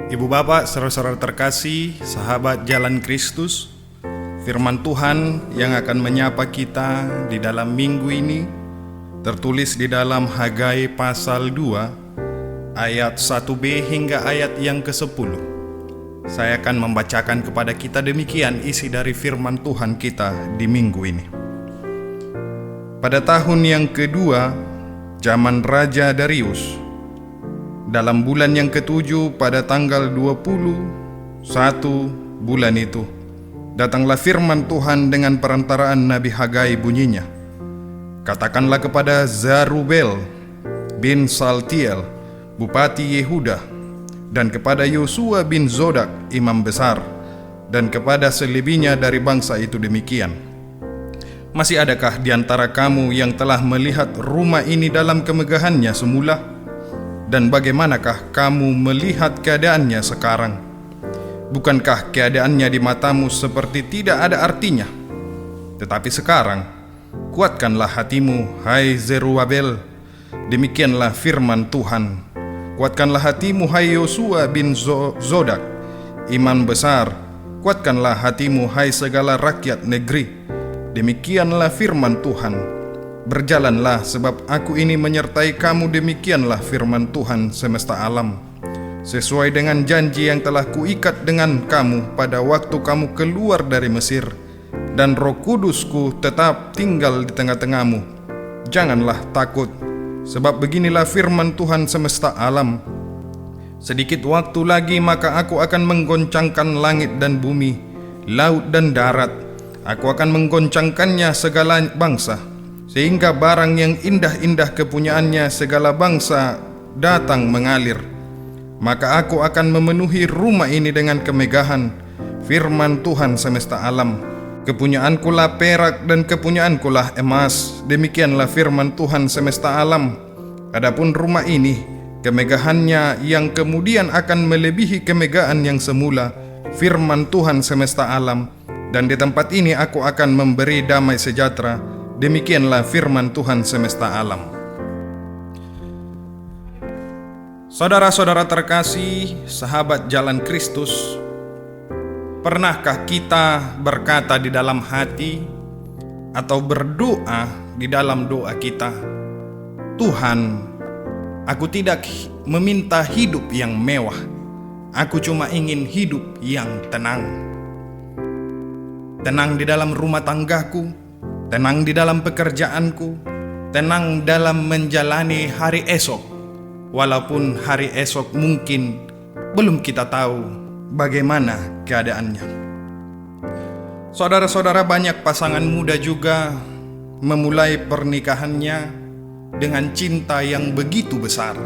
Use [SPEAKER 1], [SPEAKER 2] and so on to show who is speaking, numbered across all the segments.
[SPEAKER 1] Ibu bapak, saudara-saudara terkasih, sahabat Jalan Kristus, firman Tuhan yang akan menyapa kita di dalam minggu ini tertulis di dalam Hagai pasal 2 ayat 1b hingga ayat yang ke-10. Saya akan membacakan kepada kita demikian isi dari firman Tuhan kita di minggu ini. Pada tahun yang kedua zaman Raja Darius, dalam bulan yang ke-7 pada tanggal 21 bulan itu, datanglah firman Tuhan dengan perantaraan Nabi Hagai bunyinya. Katakanlah kepada Zarubel bin Saltiel, Bupati Yehuda, dan kepada Yosua bin Zodak, imam besar, dan kepada selebihnya dari bangsa itu demikian. Masih adakah di antara kamu yang telah melihat rumah ini dalam kemegahannya semula? Dan bagaimanakah kamu melihat keadaannya sekarang? Bukankah keadaannya di matamu seperti tidak ada artinya? Tetapi sekarang, kuatkanlah hatimu, hai Zerubabel. Demikianlah firman Tuhan. Kuatkanlah hatimu, hai Yosua bin Zodak, imam besar. Kuatkanlah hatimu, hai segala rakyat negeri. Demikianlah firman Tuhan. Berjalanlah, sebab aku ini menyertai kamu. Demikianlah firman Tuhan semesta alam. Sesuai dengan janji yang telah kuikat dengan kamu pada waktu kamu keluar dari Mesir, dan Roh Kudusku tetap tinggal di tengah-tengahmu. Janganlah takut, sebab beginilah firman Tuhan semesta alam. Sedikit waktu lagi maka aku akan menggoncangkan langit dan bumi, laut dan darat. Aku akan menggoncangkannya segala bangsa, sehingga barang yang indah-indah kepunyaannya segala bangsa datang mengalir. Maka aku akan memenuhi rumah ini dengan kemegahan, firman Tuhan semesta alam. Kepunyaanku lah perak dan kepunyaanku lah emas. Demikianlah firman Tuhan semesta alam. Adapun rumah ini, kemegahannya yang kemudian akan melebihi kemegahan yang semula, firman Tuhan semesta alam. Dan di tempat ini aku akan memberi damai sejahtera. Demikianlah firman Tuhan semesta alam. Saudara-saudara terkasih, sahabat Jalan Kristus, pernahkah kita berkata di dalam hati atau berdoa di dalam doa kita, Tuhan, aku tidak meminta hidup yang mewah, aku cuma ingin hidup yang tenang. Tenang di dalam rumah tanggaku, tenang di dalam pekerjaanku, tenang dalam menjalani hari esok. Walaupun hari esok mungkin belum kita tahu bagaimana keadaannya. Saudara-saudara, banyak pasangan muda juga memulai pernikahannya dengan cinta yang begitu besar.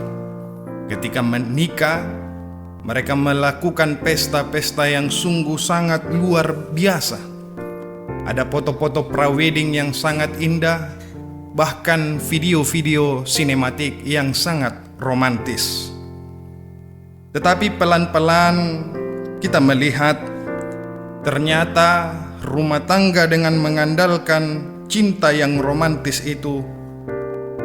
[SPEAKER 1] Ketika menikah, mereka melakukan pesta-pesta yang sungguh sangat luar biasa. Ada foto-foto prawedding yang sangat indah, bahkan video-video sinematik yang sangat romantis. Tetapi pelan-pelan kita melihat ternyata rumah tangga dengan mengandalkan cinta yang romantis itu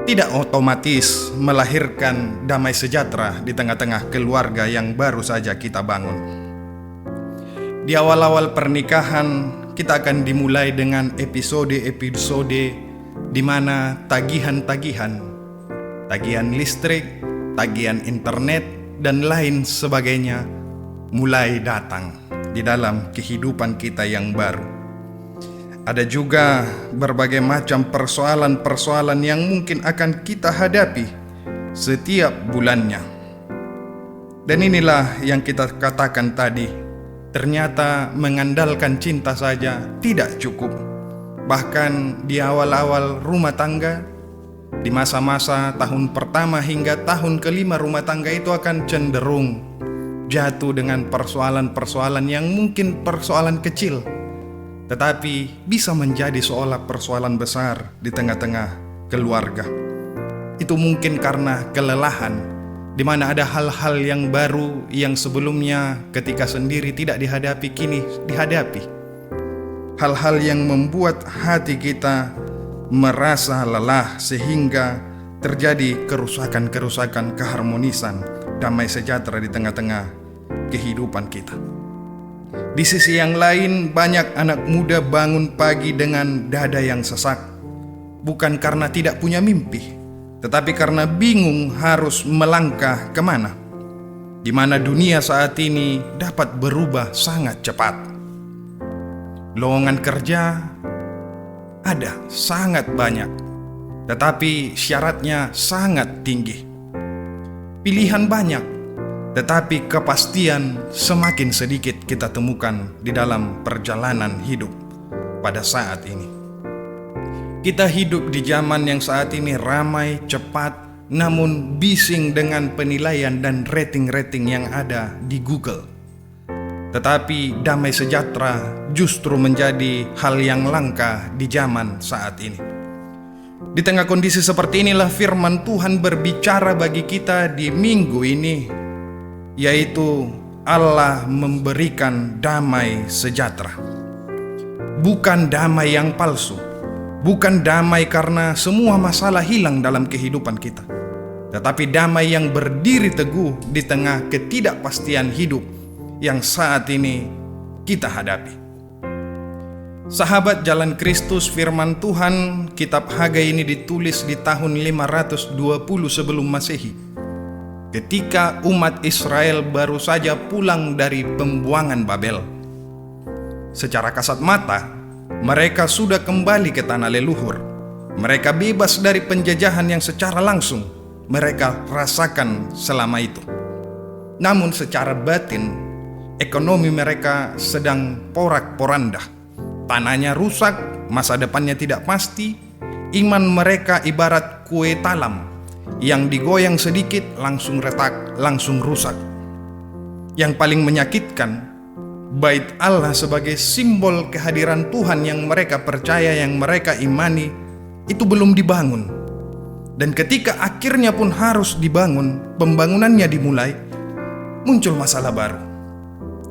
[SPEAKER 1] tidak otomatis melahirkan damai sejahtera di tengah-tengah keluarga yang baru saja kita bangun. Di awal-awal pernikahan, kita akan dimulai dengan episode-episode di mana tagihan listrik, tagihan internet, dan lain sebagainya mulai datang di dalam kehidupan kita yang baru. Ada juga berbagai macam persoalan-persoalan yang mungkin akan kita hadapi setiap bulannya. Dan inilah yang kita katakan tadi, ternyata mengandalkan cinta saja tidak cukup. Bahkan di awal-awal rumah tangga, di masa-masa tahun pertama hingga tahun kelima rumah tangga itu akan cenderung jatuh dengan persoalan-persoalan yang mungkin persoalan kecil, tetapi bisa menjadi seolah persoalan besar di tengah-tengah keluarga. Itu mungkin karena kelelahan, di mana ada hal-hal yang baru yang sebelumnya ketika sendiri tidak dihadapi, kini dihadapi. Hal-hal yang membuat hati kita merasa lelah sehingga terjadi kerusakan-kerusakan keharmonisan, damai sejahtera di tengah-tengah kehidupan kita. Di sisi yang lain, banyak anak muda bangun pagi dengan dada yang sesak, bukan karena tidak punya mimpi, tetapi karena bingung harus melangkah kemana, di mana dunia saat ini dapat berubah sangat cepat. Lowongan kerja ada sangat banyak, tetapi syaratnya sangat tinggi. Pilihan banyak, tetapi kepastian semakin sedikit kita temukan di dalam perjalanan hidup pada saat ini. Kita hidup di zaman yang saat ini ramai, cepat, namun bising dengan penilaian dan rating-rating yang ada di Google. Tetapi damai sejahtera justru menjadi hal yang langka di zaman saat ini. Di tengah kondisi seperti inilah firman Tuhan berbicara bagi kita di minggu ini, yaitu Allah memberikan damai sejahtera. Bukan damai yang palsu, bukan damai karena semua masalah hilang dalam kehidupan kita, tetapi damai yang berdiri teguh di tengah ketidakpastian hidup yang saat ini kita hadapi. Sahabat Jalan Kristus, firman Tuhan, kitab Hagai ini ditulis di tahun 520 sebelum Masehi, ketika umat Israel baru saja pulang dari pembuangan Babel. Secara kasat mata, mereka sudah kembali ke tanah leluhur. Mereka bebas dari penjajahan yang secara langsung mereka rasakan selama itu. Namun secara batin, ekonomi mereka sedang porak-poranda. Tanahnya rusak, masa depannya tidak pasti. Iman mereka ibarat kue talam yang digoyang sedikit langsung retak, langsung rusak. Yang paling menyakitkan, Bait Allah sebagai simbol kehadiran Tuhan yang mereka percaya, yang mereka imani, itu belum dibangun. Dan ketika akhirnya pun harus dibangun, pembangunannya dimulai, muncul masalah baru.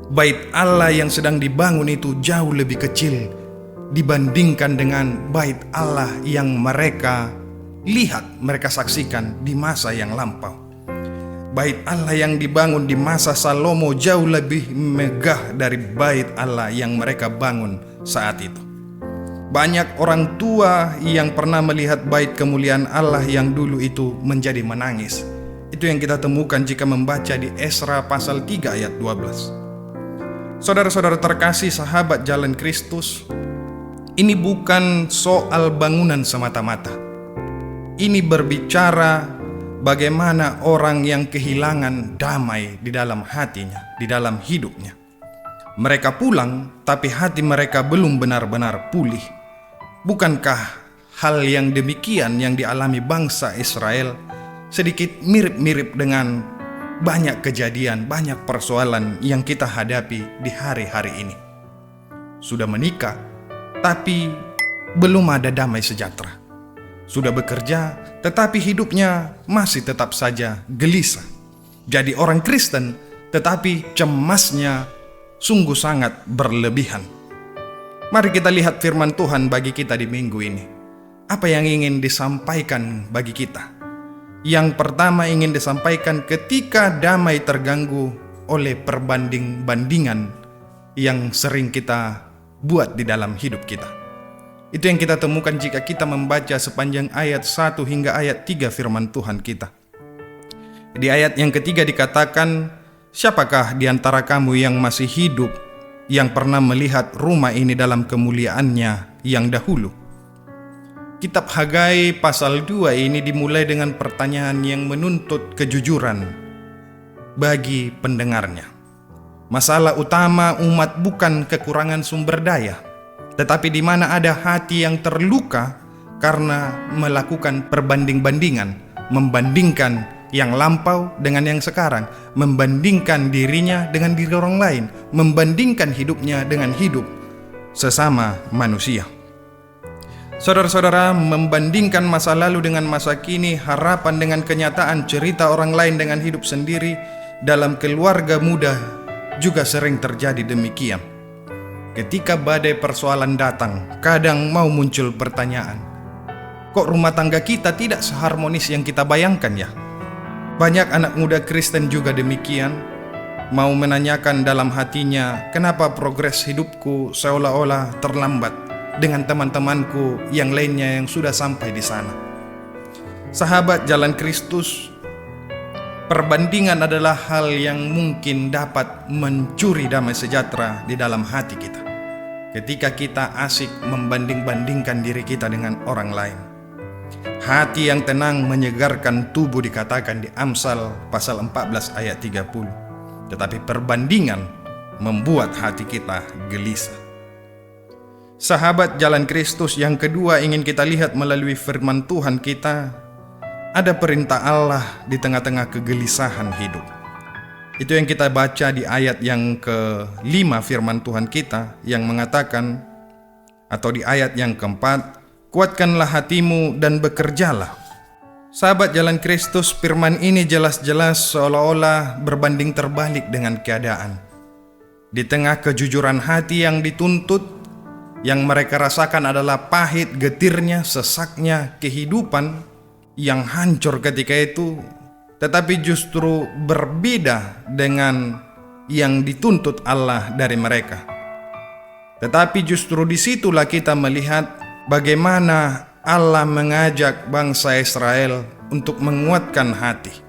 [SPEAKER 1] Bait Allah yang sedang dibangun itu jauh lebih kecil dibandingkan dengan bait Allah yang mereka lihat, mereka saksikan di masa yang lampau. Bait Allah yang dibangun di masa Salomo jauh lebih megah dari bait Allah yang mereka bangun saat itu. Banyak orang tua yang pernah melihat bait kemuliaan Allah yang dulu itu menjadi menangis. Itu yang kita temukan jika membaca di Esra pasal 3 ayat 12. Saudara-saudara terkasih, sahabat Jalan Kristus, ini bukan soal bangunan semata-mata. Ini berbicara bagaimana orang yang kehilangan damai di dalam hatinya, di dalam hidupnya. Mereka pulang, tapi hati mereka belum benar-benar pulih. Bukankah hal yang demikian yang dialami bangsa Israel sedikit mirip-mirip dengan banyak kejadian, banyak persoalan yang kita hadapi di hari-hari ini? Sudah menikah, tapi belum ada damai sejahtera. Sudah bekerja, tetapi hidupnya masih tetap saja gelisah. Jadi orang Kristen, tetapi cemasnya sungguh sangat berlebihan. Mari kita lihat firman Tuhan bagi kita di minggu ini. Apa yang ingin disampaikan bagi kita? Yang pertama ingin disampaikan, ketika damai terganggu oleh perbanding-bandingan yang sering kita buat di dalam hidup kita. Itu yang kita temukan jika kita membaca sepanjang ayat 1 hingga ayat 3 firman Tuhan kita. Di ayat yang ketiga dikatakan, siapakah di antara kamu yang masih hidup, yang pernah melihat rumah ini dalam kemuliaannya yang dahulu? Kitab Hagai pasal 2 ini dimulai dengan pertanyaan yang menuntut kejujuran bagi pendengarnya. Masalah utama umat bukan kekurangan sumber daya, tetapi di mana ada hati yang terluka karena melakukan perbanding-bandingan, membandingkan yang lampau dengan yang sekarang, membandingkan dirinya dengan diri orang lain, membandingkan hidupnya dengan hidup sesama manusia. Saudara-saudara, membandingkan masa lalu dengan masa kini, harapan dengan kenyataan, cerita orang lain dengan hidup sendiri, dalam keluarga muda juga sering terjadi demikian. Ketika badai persoalan datang, kadang mau muncul pertanyaan, kok rumah tangga kita tidak seharmonis yang kita bayangkan ya? Banyak anak muda Kristen juga demikian. mau menanyakan dalam hatinya, kenapa progres hidupku seolah-olah terlambat dengan teman-temanku yang lainnya yang sudah sampai di sana. Sahabat jalan Kristus, perbandingan adalah hal yang mungkin dapat mencuri damai sejahtera di dalam hati kita ketika kita asik membanding-bandingkan diri kita dengan orang lain. Hati yang tenang menyegarkan tubuh, dikatakan di Amsal pasal 14 ayat 30. Tetapi perbandingan membuat hati kita gelisah. Sahabat jalan Kristus, yang kedua ingin kita lihat melalui firman Tuhan kita, ada perintah Allah di tengah-tengah kegelisahan hidup. Itu yang kita baca di ayat yang ke-5 firman Tuhan kita yang mengatakan, atau di ayat yang ke-4, kuatkanlah hatimu dan bekerjalah. Sahabat jalan Kristus, firman ini jelas-jelas seolah-olah berbanding terbalik dengan keadaan. Di tengah kejujuran hati yang dituntut, yang mereka rasakan adalah pahit, getirnya, sesaknya kehidupan yang hancur ketika itu, tetapi justru berbeda dengan yang dituntut Allah dari mereka. Tetapi justru disitulah kita melihat bagaimana Allah mengajak bangsa Israel untuk menguatkan hati.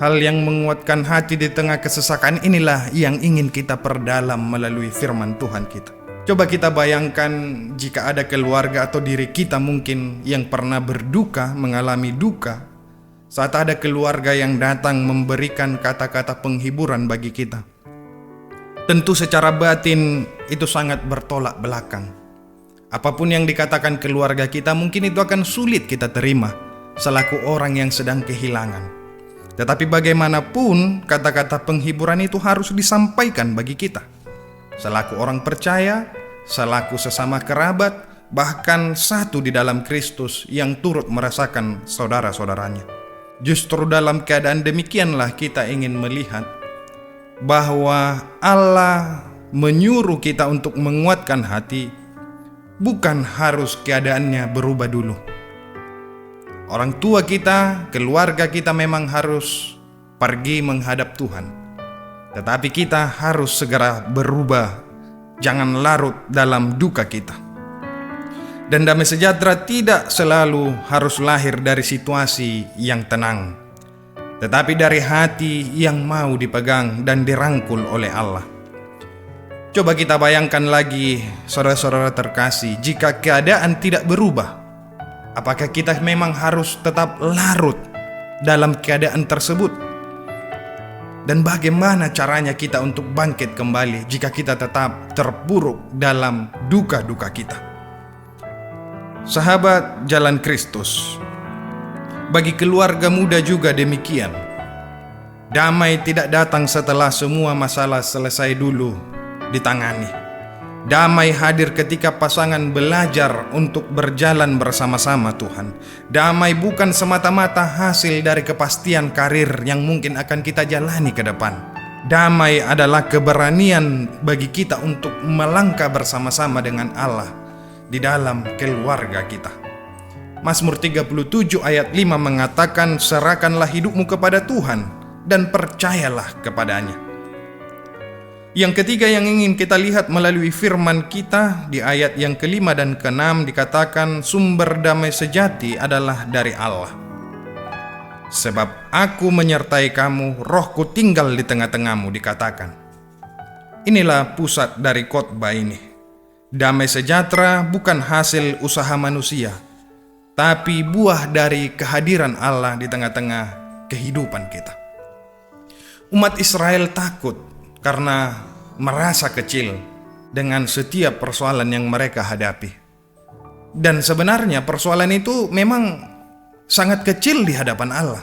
[SPEAKER 1] Hal yang menguatkan hati di tengah kesesakan inilah yang ingin kita perdalam melalui firman Tuhan kita. Coba kita bayangkan jika ada keluarga atau diri kita mungkin yang pernah berduka, mengalami duka, saat ada keluarga yang datang memberikan kata-kata penghiburan bagi kita. Tentu secara batin itu sangat bertolak belakang. Apapun yang dikatakan keluarga kita mungkin itu akan sulit kita terima selaku orang yang sedang kehilangan. Tetapi bagaimanapun kata-kata penghiburan itu harus disampaikan bagi kita. Selaku orang percaya, selaku sesama kerabat, bahkan satu di dalam Kristus yang turut merasakan saudara-saudaranya. Justru dalam keadaan demikianlah kita ingin melihat bahwa Allah menyuruh kita untuk menguatkan hati, bukan harus keadaannya berubah dulu. Orang tua kita, keluarga kita memang harus pergi menghadap Tuhan. Tetapi kita harus segera berubah, jangan larut dalam duka kita. Dan damai sejahtera tidak selalu harus lahir dari situasi yang tenang, tetapi dari hati yang mau dipegang dan dirangkul oleh Allah. Coba kita bayangkan lagi, saudara-saudara terkasih, jika keadaan tidak berubah, apakah kita memang harus tetap larut dalam keadaan tersebut? Dan bagaimana caranya kita untuk bangkit kembali jika kita tetap terpuruk dalam duka-duka kita? Sahabat jalan Kristus, bagi keluarga muda juga demikian. Damai tidak datang setelah semua masalah selesai dulu ditangani. Damai hadir ketika pasangan belajar untuk berjalan bersama-sama Tuhan. Damai bukan semata-mata hasil dari kepastian karir yang mungkin akan kita jalani ke depan. Damai adalah keberanian bagi kita untuk melangkah bersama-sama dengan Allah di dalam keluarga kita. Mazmur 37 ayat 5 mengatakan, serahkanlah hidupmu kepada Tuhan dan percayalah kepadanya. Yang ketiga yang ingin kita lihat melalui firman kita di ayat yang ke-5 dan ke-6 dikatakan, sumber damai sejati adalah dari Allah. Sebab aku menyertai kamu, rohku tinggal di tengah-tengahmu, dikatakan. Inilah pusat dari khotbah ini. Damai sejahtera bukan hasil usaha manusia, tapi buah dari kehadiran Allah di tengah-tengah kehidupan kita. Umat Israel takut karena merasa kecil dengan setiap persoalan yang mereka hadapi. Dan sebenarnya persoalan itu memang sangat kecil di hadapan Allah.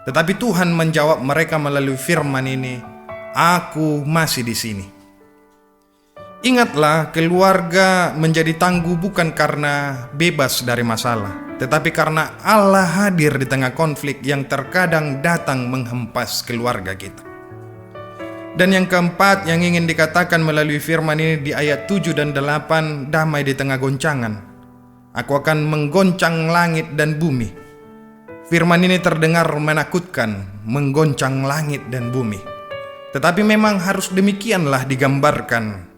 [SPEAKER 1] Tetapi Tuhan menjawab mereka melalui firman ini, aku masih di sini. Ingatlah, keluarga menjadi tangguh bukan karena bebas dari masalah, tetapi karena Allah hadir di tengah konflik yang terkadang datang menghempas keluarga kita. Dan yang keempat yang ingin dikatakan melalui firman ini di ayat 7 dan 8, damai di tengah goncangan. Aku akan menggoncang langit dan bumi. Firman ini terdengar menakutkan, menggoncang langit dan bumi. Tetapi memang harus demikianlah digambarkan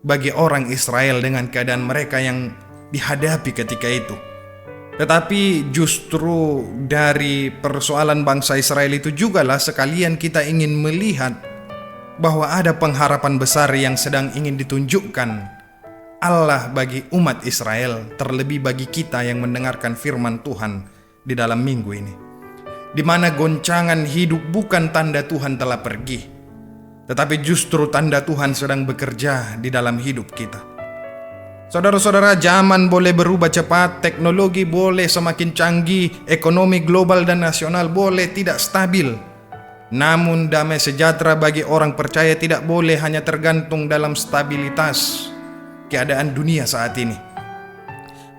[SPEAKER 1] bagi orang Israel dengan keadaan mereka yang dihadapi ketika itu. Tetapi justru dari persoalan bangsa Israel itu jugalah sekalian kita ingin melihat bahwa ada pengharapan besar yang sedang ingin ditunjukkan Allah bagi umat Israel, terlebih bagi kita yang mendengarkan firman Tuhan di dalam minggu ini, di mana goncangan hidup bukan tanda Tuhan telah pergi, tetapi justru tanda Tuhan sedang bekerja di dalam hidup kita. Saudara-saudara, zaman boleh berubah cepat, teknologi boleh semakin canggih, ekonomi global dan nasional boleh tidak stabil. Namun damai sejahtera bagi orang percaya tidak boleh hanya tergantung dalam stabilitas keadaan dunia saat ini,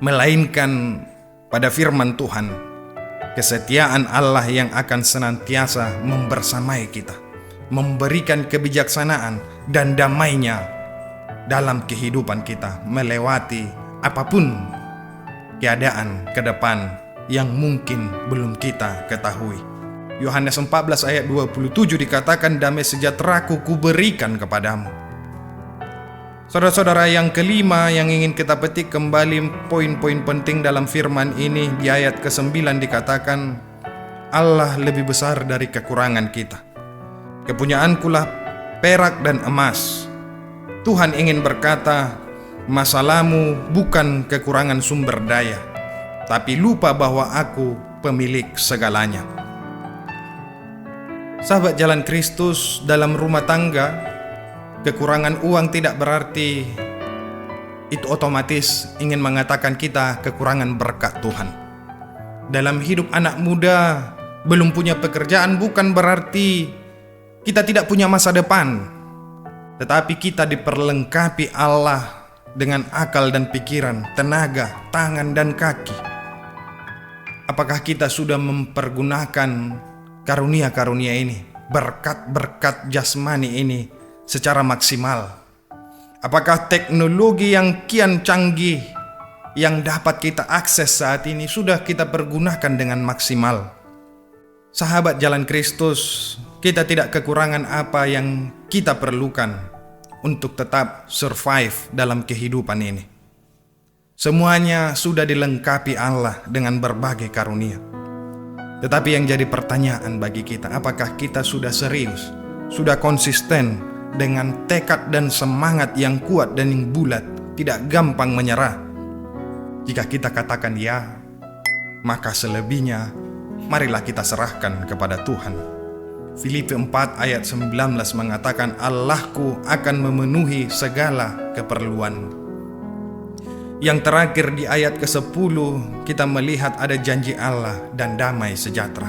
[SPEAKER 1] melainkan pada firman Tuhan, kesetiaan Allah yang akan senantiasa membersamai kita, memberikan kebijaksanaan dan damainya dalam kehidupan kita melewati apapun keadaan ke depan yang mungkin belum kita ketahui. Yohanes 14 ayat 27 dikatakan, damai sejahteraku kuberikan kepadamu. Saudara-saudara, yang kelima yang ingin kita petik kembali poin-poin penting dalam firman ini, di ayat ke-9 dikatakan, Allah lebih besar dari kekurangan kita. Kepunyaankulah perak dan emas. Tuhan ingin berkata, masalahmu bukan kekurangan sumber daya, tapi lupa bahwa aku pemilik segalanya. Sahabat Jalan Kristus, dalam rumah tangga, kekurangan uang tidak berarti itu otomatis ingin mengatakan kita kekurangan berkat Tuhan. Dalam hidup anak muda, belum punya pekerjaan bukan berarti kita tidak punya masa depan. Tetapi kita diperlengkapi Allah dengan akal dan pikiran, tenaga, tangan dan kaki. Apakah kita sudah mempergunakan karunia-karunia ini, berkat-berkat jasmani ini secara maksimal? Apakah teknologi yang kian canggih yang dapat kita akses saat ini sudah kita pergunakan dengan maksimal? Sahabat Jalan Kristus, kita tidak kekurangan apa yang kita perlukan untuk tetap survive dalam kehidupan ini. Semuanya sudah dilengkapi Allah dengan berbagai karunia. Tetapi yang jadi pertanyaan bagi kita, apakah kita sudah serius, sudah konsisten dengan tekad dan semangat yang kuat dan yang bulat, tidak gampang menyerah? Jika kita katakan ya, maka selebihnya marilah kita serahkan kepada Tuhan. Filipi 4 ayat 19 mengatakan, Allahku akan memenuhi segala keperluan. Yang terakhir di ayat ke-10 kita melihat ada janji Allah dan damai sejahtera.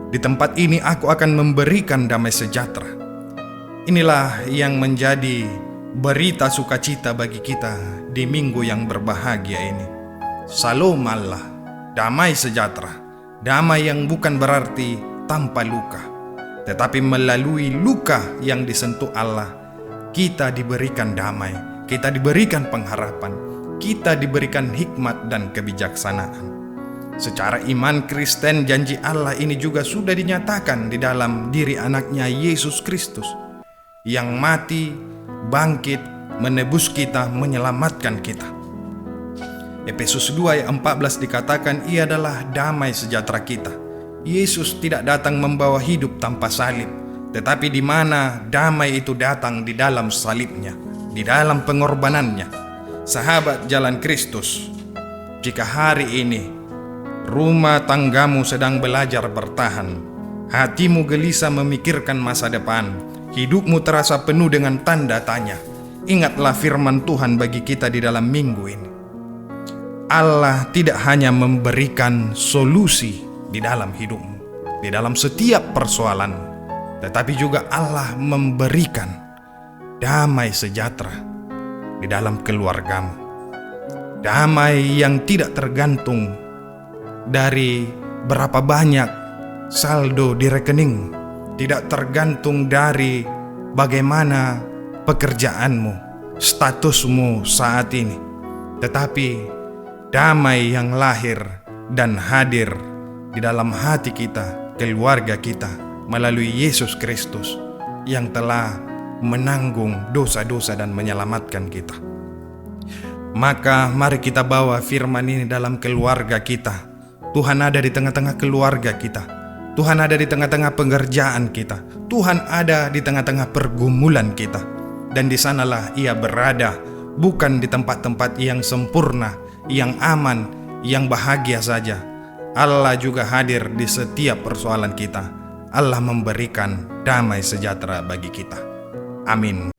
[SPEAKER 1] Di tempat ini aku akan memberikan damai sejahtera. Inilah yang menjadi berita sukacita bagi kita di minggu yang berbahagia ini. Salam Allah, damai sejahtera. Damai yang bukan berarti tanpa luka, tetapi melalui luka yang disentuh Allah, kita diberikan damai, kita diberikan pengharapan, kita diberikan hikmat dan kebijaksanaan. Secara iman Kristen, janji Allah ini juga sudah dinyatakan di dalam diri anaknya Yesus Kristus, yang mati, bangkit, menebus kita, menyelamatkan kita. Efesus 2 ayat 14 dikatakan, Ia adalah damai sejahtera kita. Yesus tidak datang membawa hidup tanpa salib, tetapi di mana damai itu datang di dalam salibnya, di dalam pengorbanannya. Sahabat Jalan Kristus, jika hari ini rumah tanggamu sedang belajar bertahan, hatimu gelisah memikirkan masa depan, hidupmu terasa penuh dengan tanda tanya, ingatlah firman Tuhan bagi kita di dalam minggu ini. Allah tidak hanya memberikan solusi di dalam hidupmu, di dalam setiap persoalan, tetapi juga Allah memberikan damai sejahtera di dalam keluargamu. Damai yang tidak tergantung dari berapa banyak saldo di rekening, tidak tergantung dari bagaimana pekerjaanmu, statusmu saat ini, tetapi damai yang lahir dan hadir di dalam hati kita, keluarga kita, melalui Yesus Kristus, yang telah menanggung dosa-dosa dan menyelamatkan kita. Maka mari kita bawa firman ini dalam keluarga kita. Tuhan ada di tengah-tengah keluarga kita. Tuhan ada di tengah-tengah pekerjaan kita. Tuhan ada di tengah-tengah pergumulan kita. Dan di sanalah Ia berada, bukan di tempat-tempat yang sempurna, yang aman, yang bahagia saja. Allah juga hadir di setiap persoalan kita. Allah memberikan damai sejahtera bagi kita. Amin.